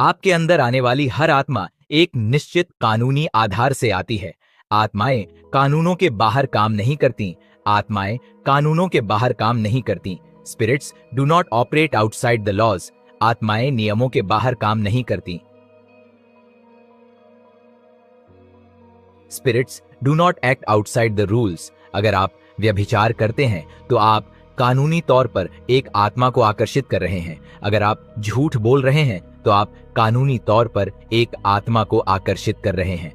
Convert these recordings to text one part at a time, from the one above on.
आपके अंदर आने वाली हर आत्मा एक निश्चित कानूनी आधार से आती है। आत्माएं कानूनों के बाहर काम नहीं करती। आत्माएं कानूनों के बाहर काम नहीं करती। Spirits do not operate outside the laws. आत्माएं नियमों के बाहर काम नहीं करती। Spirits do not act outside the rules. अगर आप व्यभिचार करते हैं तो आप कानूनी तौर पर एक आत्मा को आकर्षित कर रहे हैं। अगर आप झूठ बोल रहे हैं तो आप कानूनी तौर पर एक आत्मा को आकर्षित कर रहे हैं।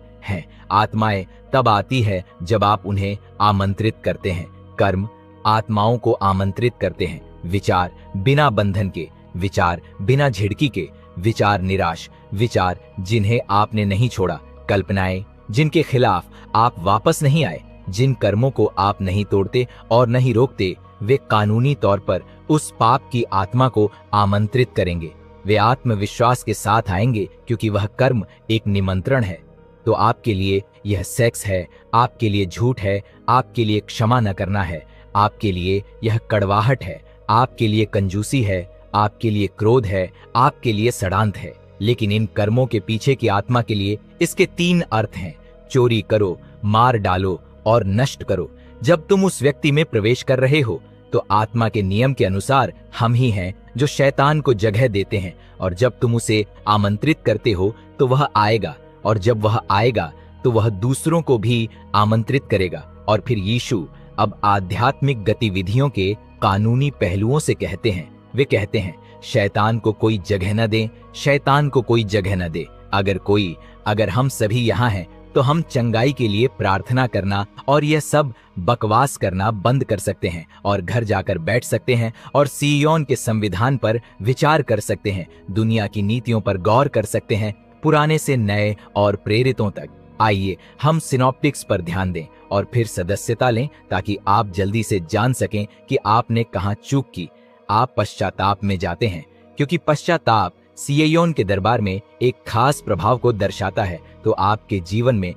आत्माएं तब आती है जब आप उन्हें आमंत्रित करते हैं। कर्म आत्माओं को आमंत्रित करते हैं। विचार बिना बंधन के, विचार बिना झिड़की के, विचार निराश, विचार जिन्हें आपने नहीं छोड़ा, कल्पनाएं जिनके खिलाफ आप वापस नहीं आए, जिन कर्मों को आप नहीं तोड़ते और नहीं रोकते, वे कानूनी तौर पर उस पाप की आत्मा को आमंत्रित करेंगे। वे आत्मविश्वास के साथ आएंगे क्योंकि वह कर्म एक निमंत्रण है। तो आपके लिए यह सेक्स है, आपके लिए झूठ है, आपके लिए क्षमा न करना है, आपके लिए यह कड़वाहट है, आपके लिए कंजूसी है, आपके लिए क्रोध है, आपके लिए सड़ांत है। लेकिन इन कर्मों के पीछे की आत्मा के लिए इसके 3 अर्थ हैं। चोरी करो, मार डालो और नष्ट करो। जब तुम उस व्यक्ति में प्रवेश कर रहे हो तो आत्मा के नियम के अनुसार हम ही हैं जो शैतान को जगह देते हैं, और जब तुम उसे आमंत्रित करते हो तो वह आएगा, और जब वह आएगा तो वह दूसरों को भी आमंत्रित करेगा। और फिर यीशु अब आध्यात्मिक गतिविधियों के कानूनी पहलुओं से कहते हैं। वे कहते हैं शैतान को कोई जगह न दे, शैतान को कोई जगह न दे। अगर हम सभी यहाँ हैं तो हम चंगाई के लिए प्रार्थना करना और यह सब बकवास करना बंद कर सकते हैं और घर जाकर बैठ सकते हैं और सियोन के संविधान पर विचार कर सकते हैं, दुनिया की नीतियों पर गौर कर सकते हैं, पुराने से नए और प्रेरितों तक। आइए हम सिनॉप्टिक्स पर ध्यान दें और फिर सदस्यता लें ताकि आप जल्दी से जान सकें कि आपने कहां चूक की। आप पश्चाताप में जाते हैं क्योंकि पश्चाताप सियोन के दरबार में एक खास प्रभाव को दर्शाता है। तो आपके जीवन में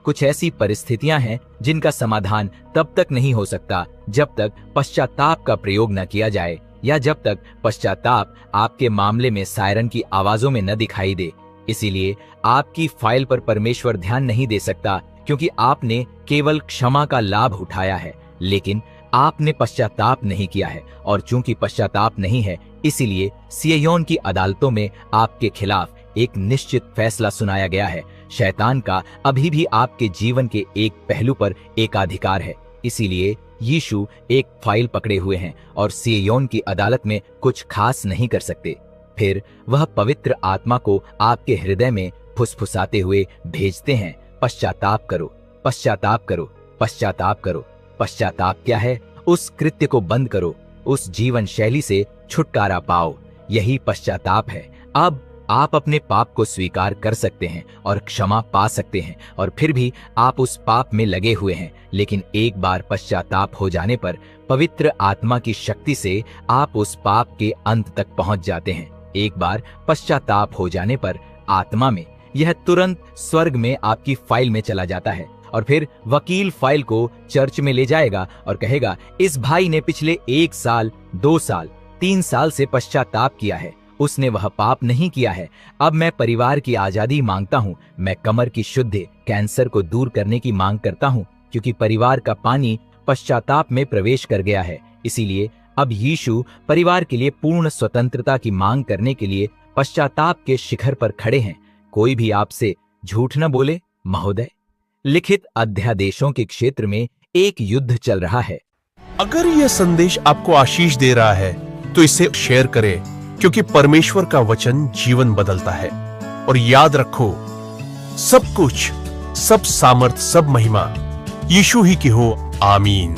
कुछ ऐसी परिस्थितियां हैं जिनका समाधान तब तक नहीं हो सकता जब तक पश्चाताप का प्रयोग न किया जाए, या जब तक पश्चाताप आपके मामले में सायरन की आवाजों में न दिखाई दे। इसीलिए आपकी फाइल पर परमेश्वर ध्यान नहीं दे सकता क्योंकि आपने केवल क्षमा का लाभ उठाया है, लेकिन आपने पश्चाताप नहीं किया है। और चूंकि पश्चाताप नहीं है, इसीलिए सियोन की अदालतों में आपके खिलाफ एक निश्चित फैसला सुनाया गया है। शैतान का अभी भी आपके जीवन के एक पहलू पर एकाधिकार है। इसीलिए यीशु एक फाइल पकड़े हुए हैं और सियोन की अदालत में कुछ खास नहीं कर सकते। फिर वह पवित्र आत्मा को आपके हृदय में फुसफुसाते हुए भेजते हैं, पश्चाताप करो, पश्चाताप करो, पश्चाताप करो। पश्चाताप क्या है? उस कृत्य को बंद करो, उस जीवन शैली से छुटकारा पाओ। यही पश्चाताप है। अब आप अपने पाप को स्वीकार कर सकते हैं और क्षमा पा सकते हैं, और फिर भी आप उस पाप में लगे हुए हैं। लेकिन एक बार पश्चाताप हो जाने पर पवित्र आत्मा की शक्ति से आप उस पाप के अंत तक पहुंच जाते हैं। एक बार पश्चाताप हो जाने पर आत्मा में यह तुरंत स्वर्ग में आपकी फाइल में चला जाता है, और फिर वकील फाइल को चर्च में ले जाएगा और कहेगा इस भाई ने पिछले 1 साल, 2 साल, 3 साल से पश्चाताप किया है, उसने वह पाप नहीं किया है। अब मैं परिवार की आजादी मांगता हूँ, मैं कमर की शुद्धि, कैंसर को दूर करने की मांग करता हूँ, क्योंकि परिवार का पानी पश्चाताप में प्रवेश कर गया है। इसीलिए अब यीशु परिवार के लिए पूर्ण स्वतंत्रता की मांग करने के लिए पश्चाताप के शिखर पर खड़े हैं। कोई भी आपसे झूठ न बोले। महोदय, लिखित अध्यादेशों के क्षेत्र में एक युद्ध चल रहा है। अगर यह संदेश आपको आशीष दे रहा है तो इसे शेयर करें, क्योंकि परमेश्वर का वचन जीवन बदलता है। और याद रखो, सब कुछ, सब सामर्थ, सब महिमा यीशु ही की हो। आमीन।